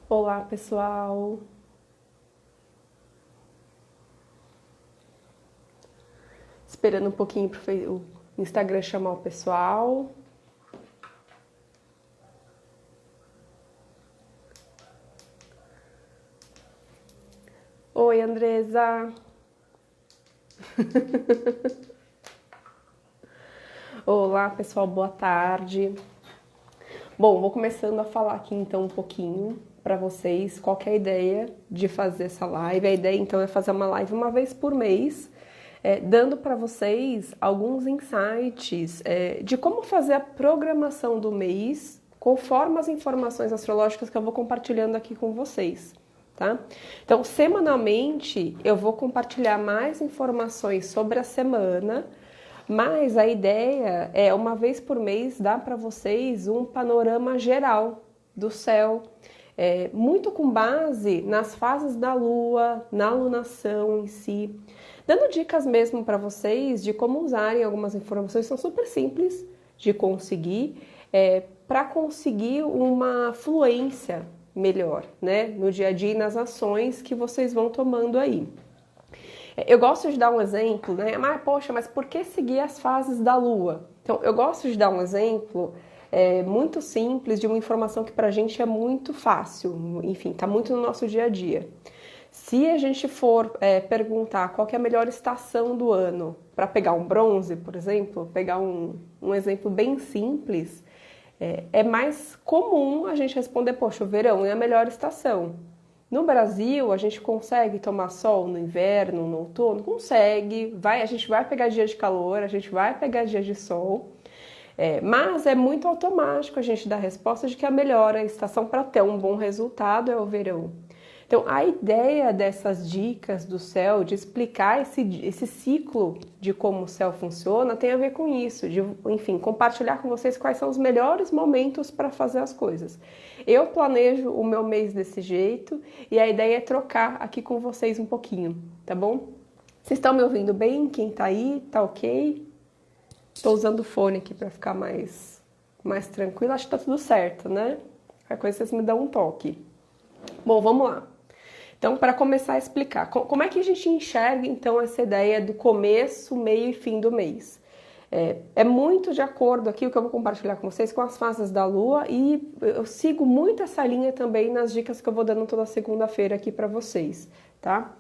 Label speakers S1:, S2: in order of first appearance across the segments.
S1: Olá, pessoal. Esperando um pouquinho para o Instagram chamar o pessoal. Oi, Andresa. Olá, pessoal. Boa tarde. Bom, vou começando a falar aqui então um pouquinho para vocês qual que é a ideia de fazer essa live. A ideia então é fazer uma live uma vez por mês, dando para vocês alguns insights de como fazer a programação do mês conforme as informações astrológicas que eu vou compartilhando aqui com vocês. Tá? Então, semanalmente eu vou compartilhar mais informações sobre a semana, mas a ideia é uma vez por mês dar para vocês um panorama geral do céu, muito com base nas fases da Lua, na lunação em si, dando dicas mesmo para vocês de como usarem algumas informações que são super simples de conseguir, para conseguir uma fluência melhor, né, no dia a dia e nas ações que vocês vão tomando aí. Eu gosto de dar um exemplo, né? Mas, poxa, mas por que seguir as fases da Lua? Então, eu gosto de dar um exemplo muito simples de uma informação que pra gente é muito fácil, enfim, tá muito no nosso dia a dia. Se a gente for perguntar qual que é a melhor estação do ano para pegar um bronze, por exemplo, pegar um exemplo bem simples, é mais comum a gente responder, poxa, o verão é a melhor estação. No Brasil, a gente consegue tomar sol no inverno, no outono? Consegue, a gente vai pegar dias de calor, a gente vai pegar dias de sol, mas é muito automático a gente dar a resposta de que a melhor estação para ter um bom resultado é o verão. Então, a ideia dessas dicas do céu, de explicar esse ciclo de como o céu funciona, tem a ver com isso, de, enfim, compartilhar com vocês quais são os melhores momentos para fazer as coisas. Eu planejo o meu mês desse jeito e a ideia é trocar aqui com vocês um pouquinho, tá bom? Vocês estão me ouvindo bem? Quem tá aí? Tá ok? Estou usando o fone aqui para ficar mais tranquilo. Acho que tá tudo certo, né? Qualquer coisa vocês me dão um toque. Bom, vamos lá. Então, para começar a explicar, como é que a gente enxerga, então, essa ideia do começo, meio e fim do mês? É muito de acordo aqui, o que eu vou compartilhar com vocês, com as fases da Lua, e eu sigo muito essa linha também nas dicas que eu vou dando toda segunda-feira aqui para vocês, tá?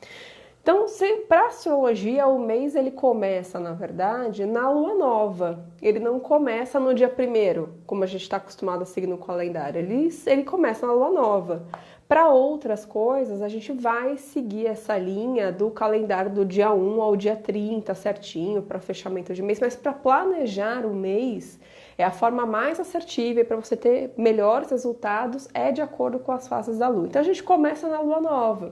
S1: Então, para a astrologia, o mês ele começa, na verdade, na lua nova. Ele não começa no dia 1º, como a gente está acostumado a seguir no calendário. Ele começa na lua nova. Para outras coisas, a gente vai seguir essa linha do calendário do dia 1 ao dia 30, certinho, para fechamento de mês. Mas para planejar o mês, a forma mais assertiva para você ter melhores resultados é de acordo com as fases da lua. Então, a gente começa na lua nova.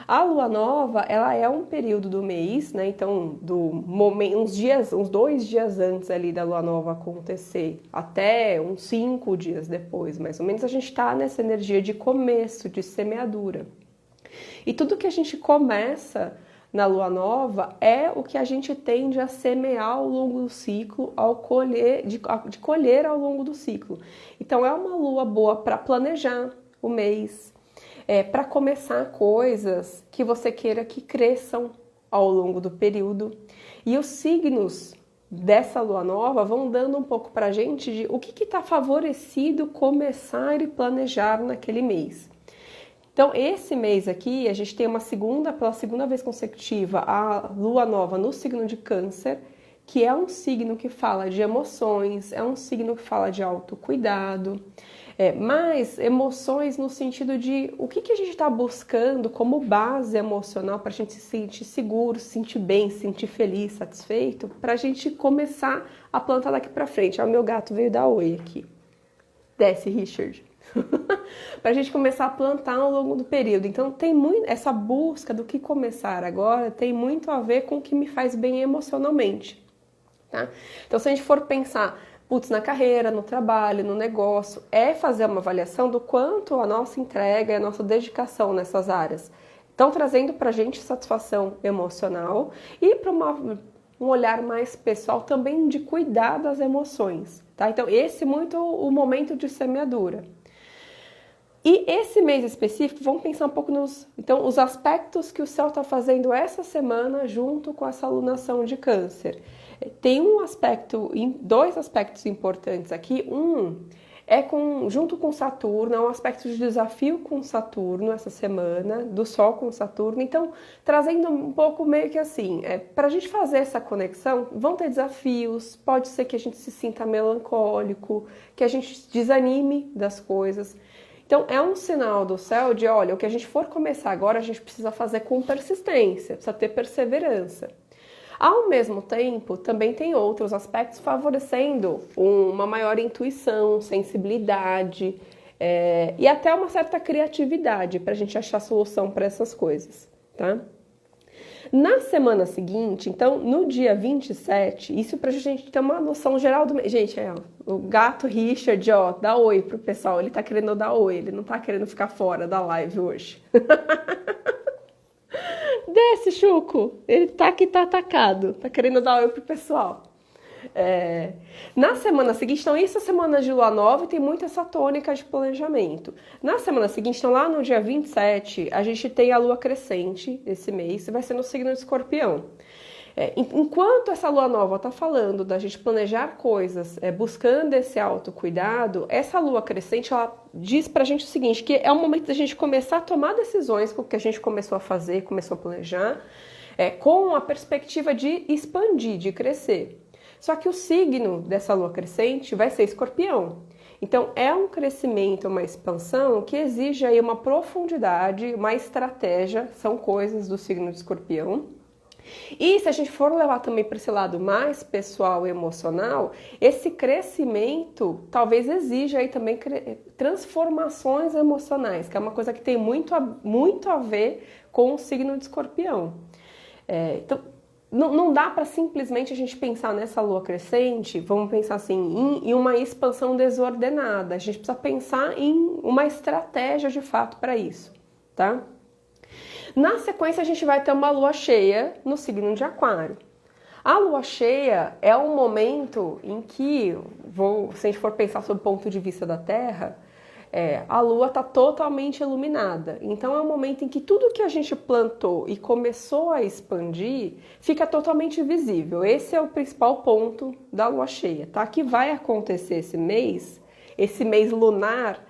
S1: A lua nova, ela é um período do mês, né? Então, do momento, uns 2 dias antes ali da lua nova acontecer, até uns 5 dias depois, mais ou menos, a gente está nessa energia de começo, de semeadura. E tudo que a gente começa na lua nova é o que a gente tende a semear ao longo do ciclo, de colher ao longo do ciclo. Então, é uma lua boa para planejar o mês, para começar coisas que você queira que cresçam ao longo do período. E os signos dessa lua nova vão dando um pouco para a gente de o que está favorecido começar e planejar naquele mês. Então, esse mês aqui, a gente tem pela segunda vez consecutiva, a lua nova no signo de Câncer, que é um signo que fala de emoções, é um signo que fala de autocuidado, mas emoções no sentido de o que a gente está buscando como base emocional para a gente se sentir seguro, se sentir bem, se sentir feliz, satisfeito, para a gente começar a plantar daqui para frente. O meu gato veio dar oi aqui. Desce, Richard. Para a gente começar a plantar ao longo do período. Então, tem muito essa busca do que começar agora, tem muito a ver com o que me faz bem emocionalmente. Tá? Então, se a gente for pensar na carreira, no trabalho, no negócio, é fazer uma avaliação do quanto a nossa entrega e a nossa dedicação nessas áreas estão trazendo para a gente satisfação emocional e para um olhar mais pessoal também de cuidar das emoções. Tá? Então, esse é muito o momento de semeadura. E esse mês específico, vamos pensar um pouco então, os aspectos que o céu está fazendo essa semana junto com essa alunação de Câncer. Tem dois aspectos importantes aqui. Junto com Saturno, é um aspecto de desafio com Saturno essa semana, do Sol com Saturno. Então, trazendo um pouco meio que assim, para a gente fazer essa conexão, vão ter desafios, pode ser que a gente se sinta melancólico, que a gente desanime das coisas. Então, é um sinal do céu de, olha, o que a gente for começar agora, a gente precisa fazer com persistência, precisa ter perseverança. Ao mesmo tempo, também tem outros aspectos favorecendo uma maior intuição, sensibilidade e até uma certa criatividade para a gente achar solução para essas coisas, tá? Na semana seguinte, então, no dia 27, isso pra gente ter uma noção geral do mês. Gente, o gato Richard, ó, dá oi pro pessoal. Ele tá querendo dar oi, ele não tá querendo ficar fora da live hoje. Desce, Chuco! Ele tá aqui, tá atacado. Tá querendo dar oi pro pessoal. Na semana seguinte, então isso é semana de lua nova e tem muito essa tônica de planejamento. Na semana seguinte, então lá no dia 27, a gente tem a lua crescente esse mês, vai ser no signo de Escorpião. Enquanto essa lua nova tá falando da gente planejar coisas, buscando esse autocuidado, essa lua crescente, ela diz pra gente o seguinte, que é o momento da gente começar a tomar decisões com o que a gente começou a fazer, começou a planejar, com a perspectiva de expandir, de crescer. Só que o signo dessa lua crescente vai ser Escorpião. Então, é um crescimento, uma expansão que exige aí uma profundidade, uma estratégia, são coisas do signo de Escorpião. E se a gente for levar também para esse lado mais pessoal e emocional, esse crescimento talvez exija aí também transformações emocionais, que é uma coisa que tem muito a ver com o signo de Escorpião. Então, não dá para simplesmente a gente pensar nessa lua crescente, vamos pensar assim, em uma expansão desordenada. A gente precisa pensar em uma estratégia de fato para isso, tá? Na sequência, a gente vai ter uma lua cheia no signo de Aquário. A lua cheia é um momento em que, se a gente for pensar sob o ponto de vista da Terra, a lua está totalmente iluminada. Então é um momento em que tudo que a gente plantou e começou a expandir fica totalmente visível. Esse é o principal ponto da lua cheia, tá? Que vai acontecer esse mês lunar,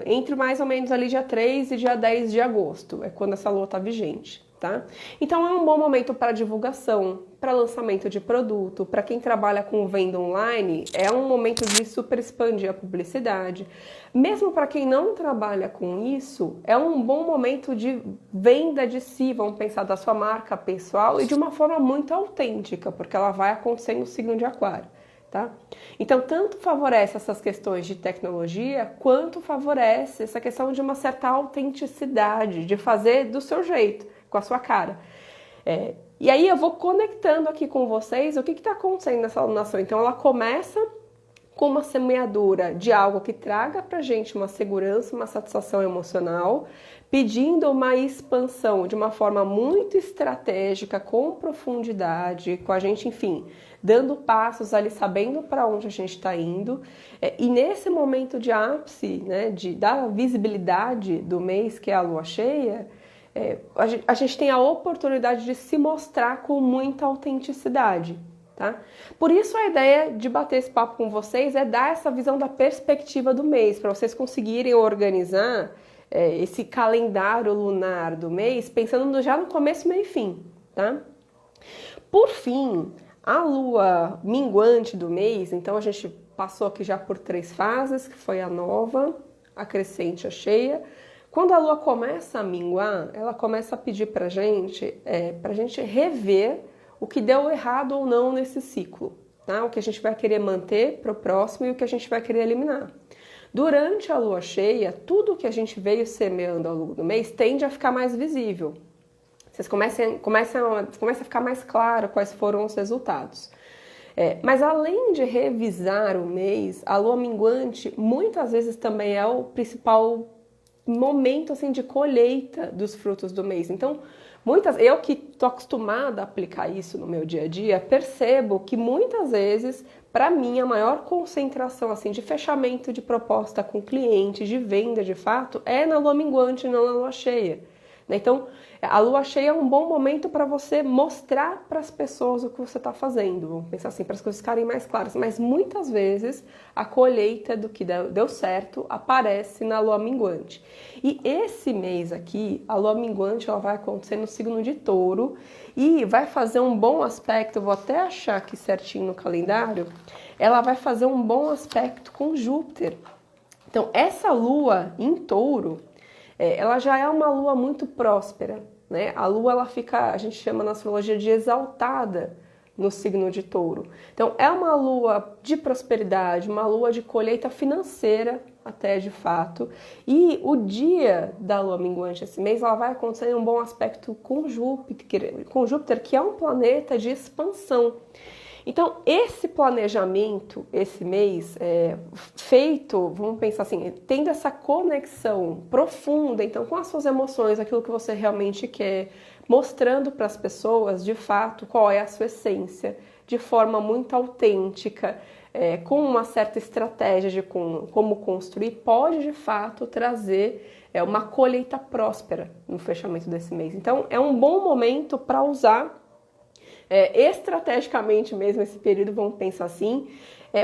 S1: entre mais ou menos ali dia 3 e dia 10 de agosto, é quando essa lua está vigente, tá? Então é um bom momento para divulgação, para lançamento de produto, para quem trabalha com venda online, é um momento de super expandir a publicidade. Mesmo para quem não trabalha com isso, é um bom momento de venda de si, vamos pensar da sua marca pessoal e de uma forma muito autêntica, porque ela vai acontecer no signo de Aquário. Tá? Então, tanto favorece essas questões de tecnologia, quanto favorece essa questão de uma certa autenticidade, de fazer do seu jeito, com a sua cara. E aí eu vou conectando aqui com vocês o que está acontecendo nessa alunação. Então, ela começa com uma semeadura de algo que traga pra gente uma segurança, uma satisfação emocional, pedindo uma expansão de uma forma muito estratégica, com profundidade, com a gente, enfim, dando passos ali, sabendo para onde a gente está indo. E nesse momento de ápice, né, da visibilidade do mês, que é a lua cheia, a gente tem a oportunidade de se mostrar com muita autenticidade. Tá? Por isso a ideia de bater esse papo com vocês é dar essa visão da perspectiva do mês, para vocês conseguirem organizar esse calendário lunar do mês, pensando já no começo, meio e fim. Tá? Por fim, a lua minguante do mês, então a gente passou aqui já por 3 fases, que foi a nova, a crescente, a cheia. Quando a lua começa a minguar, ela começa a pedir pra gente rever o que deu errado ou não nesse ciclo, tá? O que a gente vai querer manter para o próximo e o que a gente vai querer eliminar. Durante a lua cheia, tudo que a gente veio semeando ao longo do mês tende a ficar mais visível. Vocês começam a ficar mais claro quais foram os resultados. Mas além de revisar o mês, a lua minguante muitas vezes também é o principal momento assim, de colheita dos frutos do mês. Então, Eu que estou acostumada a aplicar isso no meu dia a dia, percebo que muitas vezes, para mim, a maior concentração assim de fechamento de proposta com cliente, de venda de fato, é na lua minguante, não na lua cheia. Então, a lua cheia é um bom momento para você mostrar para as pessoas o que você está fazendo. Vamos pensar assim, para as coisas ficarem mais claras. Mas muitas vezes a colheita do que deu certo aparece na lua minguante. E esse mês aqui, a lua minguante ela vai acontecer no signo de Touro e vai fazer um bom aspecto. Eu vou até achar aqui certinho no calendário. Ela vai fazer um bom aspecto com Júpiter. Então, essa lua em Touro, ela já é uma lua muito próspera, né? A lua, ela fica, a gente chama na astrologia de exaltada no signo de Touro. Então, é uma lua de prosperidade, uma lua de colheita financeira, até de fato. E o dia da lua minguante esse mês, ela vai acontecer em um bom aspecto com Júpiter, que é um planeta de expansão. Então, esse planejamento, esse mês, feito, vamos pensar assim, tendo essa conexão profunda, então, com as suas emoções, aquilo que você realmente quer, mostrando para as pessoas, de fato, qual é a sua essência, de forma muito autêntica, com uma certa estratégia de como construir, pode, de fato, trazer uma colheita próspera no fechamento desse mês. Então, é um bom momento para usar estrategicamente mesmo esse período, vamos pensar assim,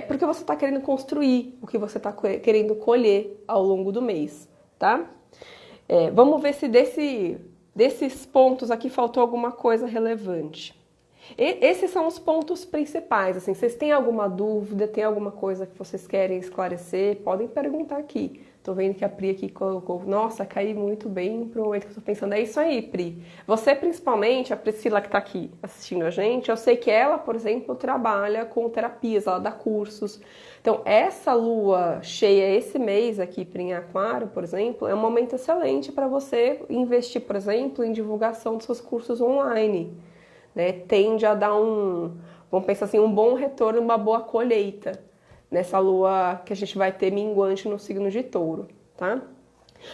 S1: porque você está querendo construir o que você está querendo colher ao longo do mês, tá? Vamos ver se desses pontos aqui faltou alguma coisa relevante. Esses são os pontos principais, assim, vocês têm alguma dúvida, tem alguma coisa que vocês querem esclarecer, podem perguntar aqui. Tô vendo que a Pri aqui colocou, nossa, caí muito bem pro momento que eu tô pensando. É isso aí, Pri. Você, principalmente, a Priscila que tá aqui assistindo a gente, eu sei que ela, por exemplo, trabalha com terapias, ela dá cursos. Então, essa lua cheia esse mês aqui, Pri, em Aquário, por exemplo, é um momento excelente para você investir, por exemplo, em divulgação dos seus cursos online. Né? Tende a dar vamos pensar assim, um bom retorno, uma boa colheita nessa lua que a gente vai ter minguante no signo de Touro, tá?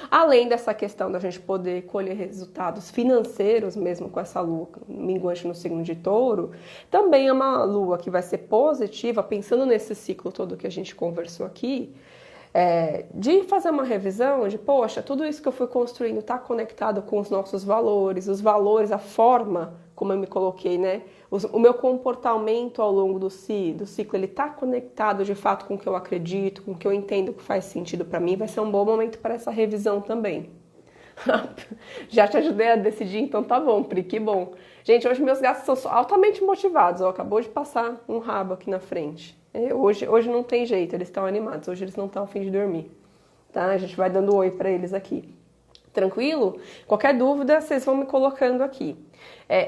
S1: Além dessa questão da gente poder colher resultados financeiros mesmo com essa lua minguante no signo de Touro, também é uma lua que vai ser positiva, pensando nesse ciclo todo que a gente conversou aqui, de fazer uma revisão de, poxa, tudo isso que eu fui construindo está conectado com os nossos valores, a forma como eu me coloquei, né? O meu comportamento ao longo do ciclo, ele está conectado de fato com o que eu acredito, com o que eu entendo que faz sentido para mim, vai ser um bom momento para essa revisão também. Já te ajudei a decidir, então tá bom, Pri, que bom. Gente, hoje meus gatos são altamente motivados, ó, acabou de passar um rabo aqui na frente. Hoje não tem jeito, eles estão animados, hoje eles não estão a fim de dormir, tá? A gente vai dando oi para eles aqui. Tranquilo? Qualquer dúvida, vocês vão me colocando aqui.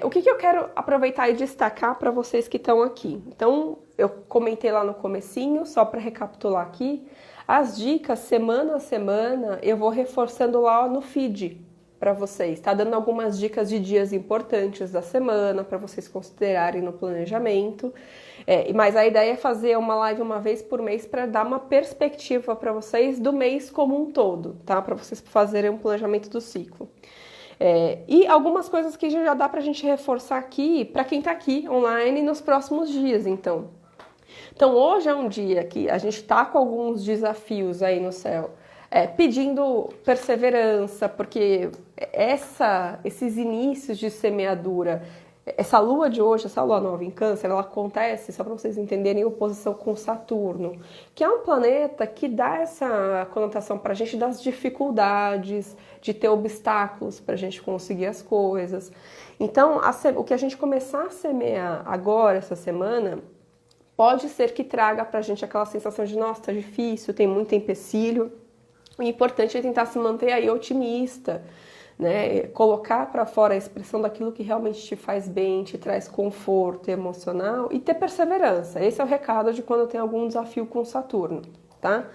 S1: O que eu quero aproveitar e destacar para vocês que estão aqui? Então, eu comentei lá no comecinho, só para recapitular aqui, as dicas semana a semana eu vou reforçando lá no feed para vocês. Tá dando algumas dicas de dias importantes da semana para vocês considerarem no planejamento. Mas a ideia é fazer uma live uma vez por mês para dar uma perspectiva para vocês do mês como um todo, tá? Para vocês fazerem um planejamento do ciclo. E algumas coisas que já dá para a gente reforçar aqui, para quem está aqui online nos próximos dias, então. Então, hoje é um dia que a gente está com alguns desafios aí no céu, pedindo perseverança, porque esses inícios de semeadura, essa lua de hoje, essa lua nova em Câncer, ela acontece, só para vocês entenderem, em oposição com Saturno, que é um planeta que dá essa conotação para a gente das dificuldades, de ter obstáculos para a gente conseguir as coisas. Então, o que a gente começar a semear agora, essa semana, pode ser que traga para a gente aquela sensação de, nossa, tá difícil, tem muito empecilho. O importante é tentar se manter aí otimista, né? Colocar para fora a expressão daquilo que realmente te faz bem, te traz conforto emocional e ter perseverança. Esse é o recado de quando tem algum desafio com Saturno, tá?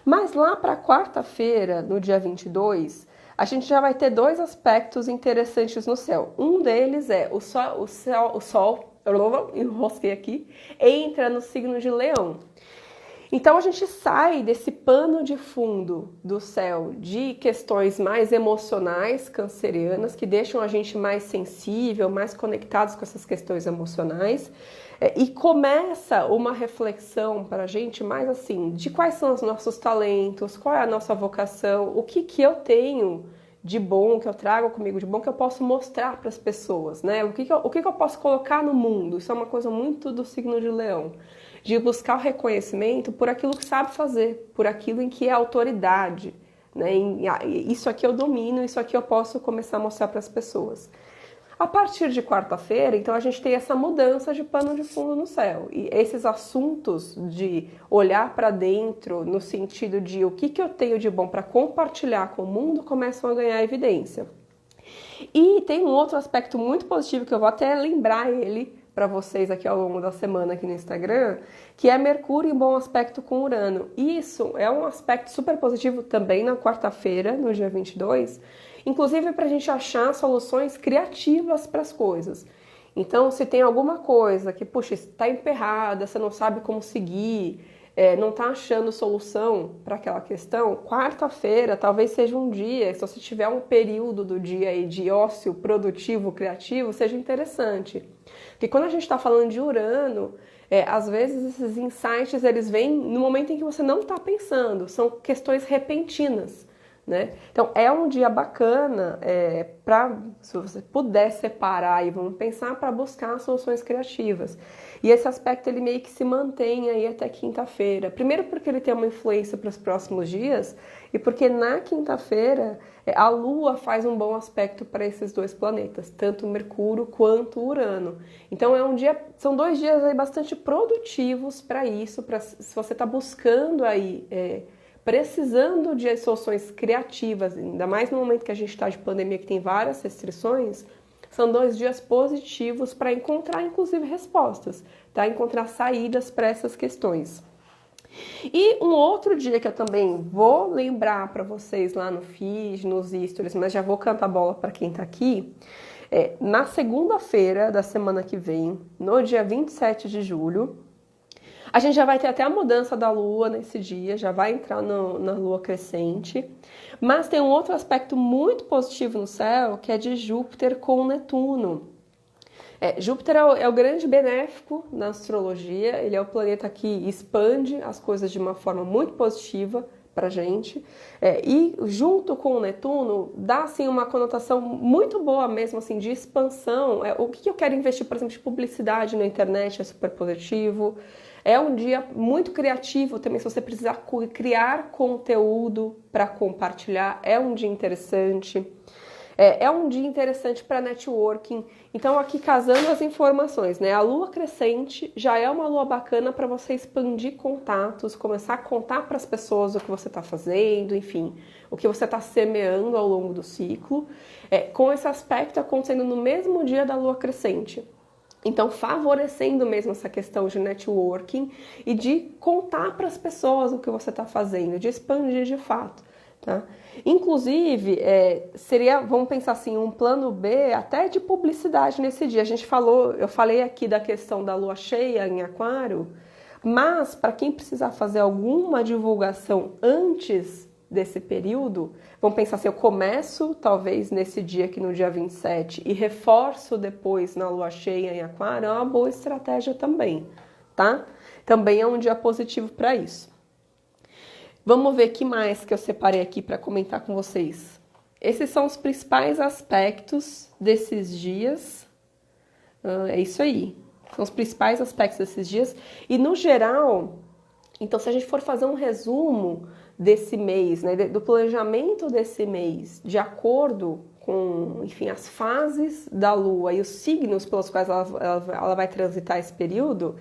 S1: Mas lá para quarta-feira, no dia 22, a gente já vai ter dois aspectos interessantes no céu. Um deles é o Sol, enrosquei aqui, entra no signo de Leão. Então a gente sai desse pano de fundo do céu de questões mais emocionais, cancerianas, que deixam a gente mais sensível, mais conectados com essas questões emocionais, e começa uma reflexão para a gente mais assim, de quais são os nossos talentos, qual é a nossa vocação, o que eu tenho de bom, que eu trago comigo de bom, que eu posso mostrar para as pessoas, né? O que eu posso colocar no mundo? Isso é uma coisa muito do signo de Leão, de buscar o reconhecimento por aquilo que sabe fazer, por aquilo em que é autoridade, né? Isso aqui eu domino, isso aqui eu posso começar a mostrar para as pessoas. A partir de quarta-feira, então, a gente tem essa mudança de pano de fundo no céu. E esses assuntos de olhar para dentro, no sentido de o que eu tenho de bom para compartilhar com o mundo, começam a ganhar evidência. E tem um outro aspecto muito positivo, que eu vou até lembrar ele para vocês aqui ao longo da semana aqui no Instagram, que é Mercúrio em bom aspecto com Urano. Isso é um aspecto super positivo também na quarta-feira, no dia 22, inclusive para a gente achar soluções criativas para as coisas. Então, se tem alguma coisa que, puxa, está emperrada, você não sabe como seguir, não está achando solução para aquela questão, quarta-feira talvez seja um dia, se você tiver um período do dia aí de ócio produtivo, criativo, seja interessante. Porque quando a gente está falando de Urano, às vezes esses insights eles vêm no momento em que você não está pensando, são questões repentinas, né? Então é um dia bacana para, se você puder separar e vamos pensar, para buscar soluções criativas. E esse aspecto ele meio que se mantém aí até quinta-feira. Primeiro porque ele tem uma influência para os próximos dias e porque na quinta-feira a Lua faz um bom aspecto para esses dois planetas, tanto Mercúrio quanto Urano. Então são 2 dias aí bastante produtivos para isso, se você está buscando aí precisando de soluções criativas, ainda mais no momento que a gente está de pandemia, que tem várias restrições, são 2 dias positivos para encontrar, inclusive, respostas, tá? Encontrar saídas para essas questões. E um outro dia que eu também vou lembrar para vocês lá no feed, nos stories, mas já vou cantar bola para quem está aqui, na segunda-feira da semana que vem, no dia 27 de julho, a gente já vai ter até a mudança da Lua nesse dia, já vai entrar na Lua crescente. Mas tem um outro aspecto muito positivo no céu, que é de Júpiter com Netuno. Júpiter é o grande benéfico na astrologia, ele é o planeta que expande as coisas de uma forma muito positiva pra gente. E junto com o Netuno, dá assim uma conotação muito boa mesmo, assim, de expansão. O que eu quero investir, por exemplo, de publicidade na internet é super positivo. É um dia muito criativo também, se você precisar criar conteúdo para compartilhar, é um dia interessante. É um dia interessante para networking. Então, aqui casando as informações, né? A lua crescente já é uma lua bacana para você expandir contatos, começar a contar para as pessoas o que você está fazendo, enfim, o que você está semeando ao longo do ciclo, com esse aspecto acontecendo no mesmo dia da lua crescente. Então, favorecendo mesmo essa questão de networking e de contar para as pessoas o que você está fazendo, de expandir de fato. Tá? Inclusive, seria, vamos pensar assim, um plano B até de publicidade nesse dia. Eu falei aqui da questão da lua cheia em Aquário, mas para quem precisar fazer alguma divulgação antes desse período, vamos pensar assim, eu começo talvez nesse dia aqui no dia 27 e reforço depois na lua cheia em Aquário, é uma boa estratégia também, tá? Também é um dia positivo para isso. Vamos ver o que mais que eu separei aqui para comentar com vocês. Esses são os principais aspectos desses dias. É isso aí. São os principais aspectos desses dias. E no geral, então se a gente for fazer um resumo desse mês, né, do planejamento desse mês, de acordo com, enfim, as fases da Lua e os signos pelos quais ela vai transitar esse período,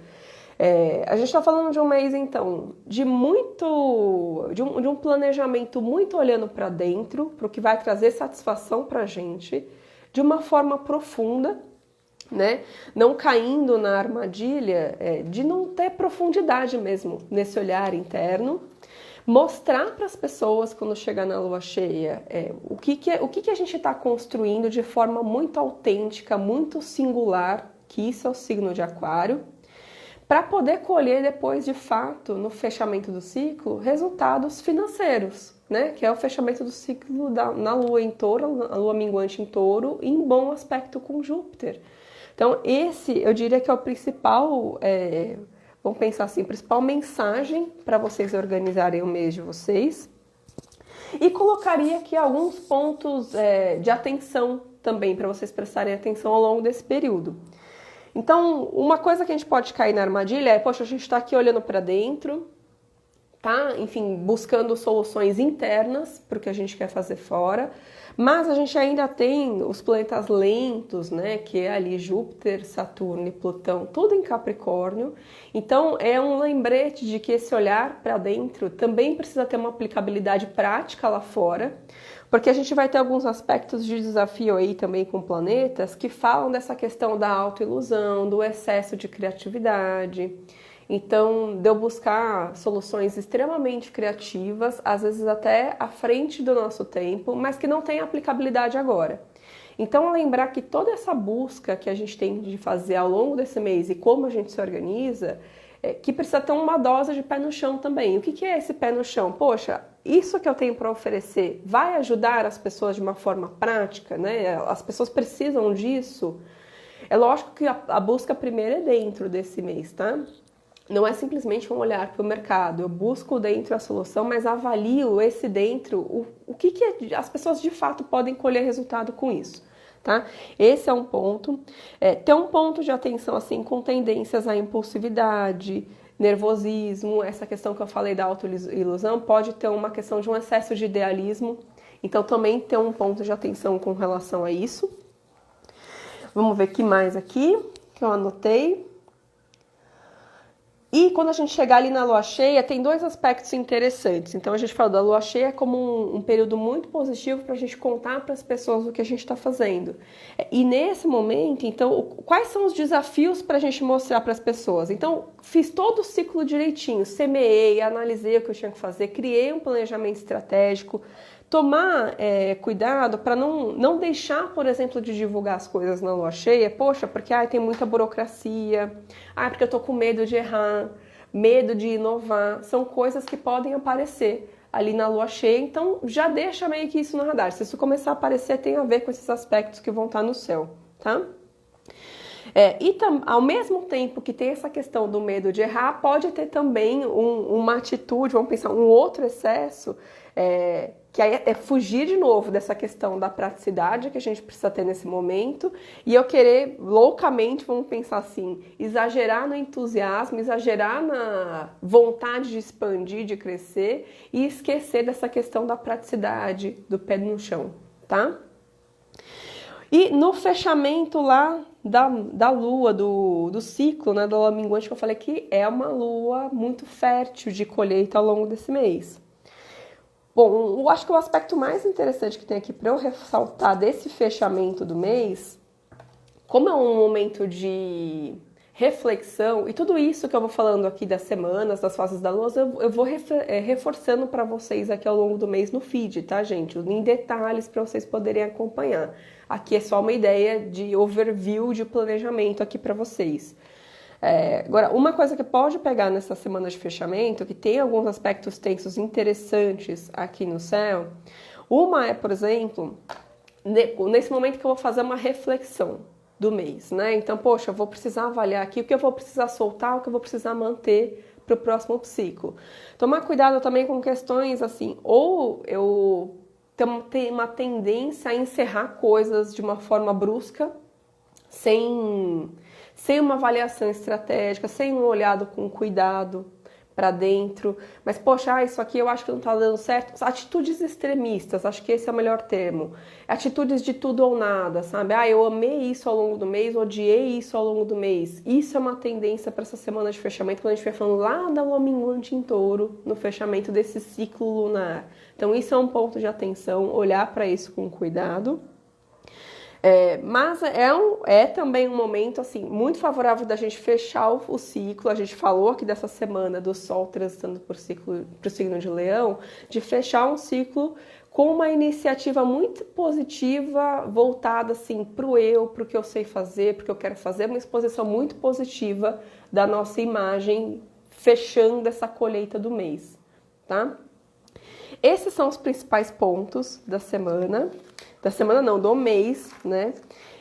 S1: a gente está falando de um mês, então, de um planejamento muito olhando para dentro, para o que vai trazer satisfação para a gente, de uma forma profunda, né? Não caindo na armadilha de não ter profundidade mesmo nesse olhar interno. Mostrar para as pessoas, quando chegar na lua cheia, o que a gente está construindo de forma muito autêntica, muito singular, que isso é o signo de Aquário. para poder colher depois, de fato, no fechamento do ciclo, resultados financeiros, né? Que é o fechamento do ciclo na Lua em Touro, a Lua minguante em Touro, em bom aspecto com Júpiter. Então, esse, eu diria que é o principal, vamos pensar assim, principal mensagem para vocês organizarem o mês de vocês. E colocaria aqui alguns pontos de atenção também, para vocês prestarem atenção ao longo desse período. Então, uma coisa que a gente pode cair na armadilha é, poxa, a gente está aqui olhando para dentro, tá? Enfim, buscando soluções internas para o que a gente quer fazer fora, mas a gente ainda tem os planetas lentos, né? Que é ali Júpiter, Saturno e Plutão, tudo em Capricórnio. Então, é um lembrete de que esse olhar para dentro também precisa ter uma aplicabilidade prática lá fora, porque a gente vai ter alguns aspectos de desafio aí também com planetas que falam dessa questão da autoilusão, do excesso de criatividade. Então, de eu buscar soluções extremamente criativas, às vezes até à frente do nosso tempo, mas que não tem aplicabilidade agora. Então, lembrar que toda essa busca que a gente tem de fazer ao longo desse mês e como a gente se organiza, que precisa ter uma dose de pé no chão também. O que é esse pé no chão? Poxa, isso que eu tenho para oferecer vai ajudar as pessoas de uma forma prática, né? As pessoas precisam disso. É lógico que a busca primeiro é dentro desse mês, tá? Não é simplesmente um olhar para o mercado. Eu busco dentro a solução, mas avalio esse dentro, o que as pessoas de fato podem colher resultado com isso. Tá? Esse é um ponto. Ter um ponto de atenção assim com tendências à impulsividade, nervosismo, essa questão que eu falei da autoilusão pode ter uma questão de um excesso de idealismo. Então também ter um ponto de atenção com relação a isso. Vamos ver o que mais aqui que eu anotei. E quando a gente chegar ali na lua cheia, tem dois aspectos interessantes. Então a gente fala da lua cheia como um período muito positivo para a gente contar para as pessoas o que a gente está fazendo. E nesse momento, então, quais são os desafios para a gente mostrar para as pessoas? Então, fiz todo o ciclo direitinho, semeei, analisei o que eu tinha que fazer, criei um planejamento estratégico. Tomar cuidado para não deixar, por exemplo, de divulgar as coisas na lua cheia, poxa, porque tem muita burocracia, porque eu tô com medo de errar, medo de inovar, são coisas que podem aparecer ali na lua cheia, então já deixa meio que isso no radar. Se isso começar a aparecer, tem a ver com esses aspectos que vão estar no céu, tá? Ao mesmo tempo que tem essa questão do medo de errar, pode ter também uma atitude, vamos pensar, um outro excesso, que aí é fugir de novo dessa questão da praticidade que a gente precisa ter nesse momento e eu querer loucamente, vamos pensar assim, exagerar no entusiasmo, exagerar na vontade de expandir, de crescer e esquecer dessa questão da praticidade, do pé no chão, tá? E no fechamento lá da lua, do ciclo, né, da lua minguante, que eu falei que é uma lua muito fértil de colheita ao longo desse mês. Bom, eu acho que o aspecto mais interessante que tem aqui para eu ressaltar desse fechamento do mês, como é um momento de reflexão, e tudo isso que eu vou falando aqui das semanas, das fases da lua, eu vou reforçando para vocês aqui ao longo do mês no feed, tá, gente? Em detalhes para vocês poderem acompanhar. Aqui é só uma ideia de overview de planejamento aqui para vocês. Agora, uma coisa que pode pegar nessa semana de fechamento, que tem alguns aspectos tensos interessantes aqui no céu, uma é, por exemplo, nesse momento que eu vou fazer uma reflexão do mês, né? Então, poxa, eu vou precisar avaliar aqui o que eu vou precisar soltar, o que eu vou precisar manter para o próximo ciclo. Tomar cuidado também com questões assim, ou eu tenho uma tendência a encerrar coisas de uma forma brusca, sem uma avaliação estratégica, sem um olhado com cuidado para dentro, mas poxa, isso aqui eu acho que não está dando certo. Atitudes extremistas, acho que esse é o melhor termo. Atitudes de tudo ou nada, sabe? Eu amei isso ao longo do mês, odiei isso ao longo do mês. Isso é uma tendência para essa semana de fechamento, quando a gente vai falando lá da lua minguante em Touro, no fechamento desse ciclo lunar. Então isso é um ponto de atenção, olhar para isso com cuidado. Mas é também um momento assim, muito favorável da gente fechar o ciclo. A gente falou aqui dessa semana do Sol transitando para o signo de Leão, de fechar um ciclo com uma iniciativa muito positiva, voltada assim, para o que eu sei fazer, para o que eu quero fazer, uma exposição muito positiva da nossa imagem fechando essa colheita do mês, tá? Esses são os principais pontos da semana não, do mês, né?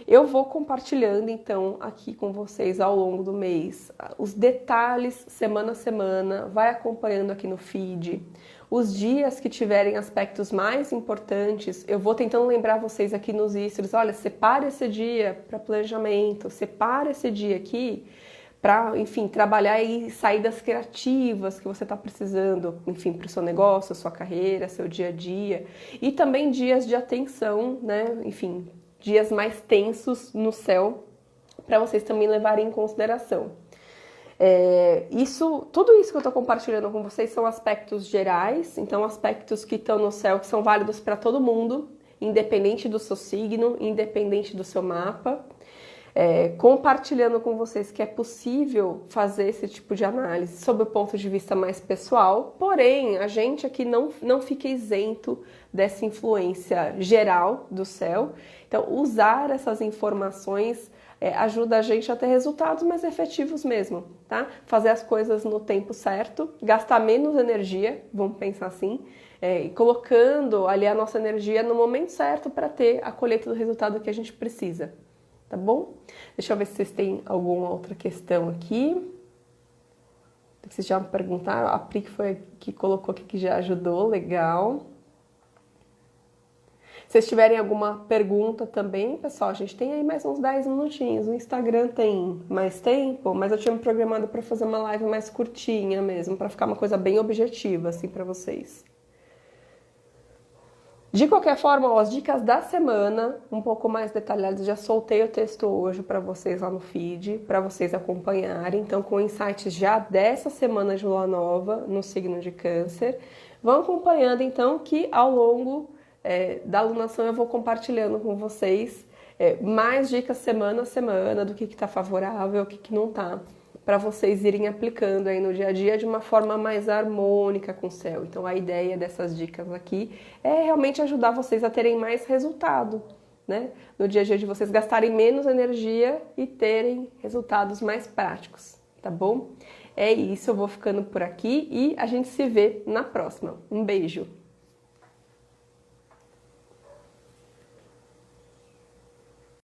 S1: Eu vou compartilhando, então, aqui com vocês ao longo do mês os detalhes, semana a semana, vai acompanhando aqui no feed. Os dias que tiverem aspectos mais importantes, eu vou tentando lembrar vocês aqui nos stories, olha, separe esse dia para planejamento, separe esse dia aqui para, enfim, trabalhar aí saídas criativas que você está precisando, enfim, para o seu negócio, sua carreira, seu dia a dia. E também dias de atenção, né, enfim, dias mais tensos no céu, para vocês também levarem em consideração. Tudo isso que eu estou compartilhando com vocês são aspectos gerais, então aspectos que estão no céu, que são válidos para todo mundo, independente do seu signo, independente do seu mapa. Compartilhando com vocês que é possível fazer esse tipo de análise sob o ponto de vista mais pessoal, porém, a gente aqui não fica isento dessa influência geral do céu. Então, usar essas informações ajuda a gente a ter resultados mais efetivos mesmo, tá? Fazer as coisas no tempo certo, gastar menos energia, vamos pensar assim, colocando ali a nossa energia no momento certo para ter a colheita do resultado que a gente precisa. Tá bom? Deixa eu ver se vocês têm alguma outra questão aqui. Vocês já me perguntaram, a Pri que foi que colocou aqui que já ajudou, legal. Se vocês tiverem alguma pergunta também, pessoal, a gente tem aí mais uns 10 minutinhos. O Instagram tem mais tempo, mas eu tinha me programado para fazer uma live mais curtinha mesmo, para ficar uma coisa bem objetiva assim para vocês. De qualquer forma, ó, as dicas da semana, um pouco mais detalhadas, já soltei o texto hoje para vocês lá no feed, para vocês acompanharem. Então, com insights já dessa semana de lua nova no signo de Câncer. Vão acompanhando, então, que ao longo da alunação eu vou compartilhando com vocês mais dicas semana a semana do que está favorável, o que não está, para vocês irem aplicando aí no dia a dia de uma forma mais harmônica com o céu. Então a ideia dessas dicas aqui é realmente ajudar vocês a terem mais resultado, né? No dia a dia de vocês gastarem menos energia e terem resultados mais práticos, tá bom? É isso, eu vou ficando por aqui e a gente se vê na próxima. Um beijo!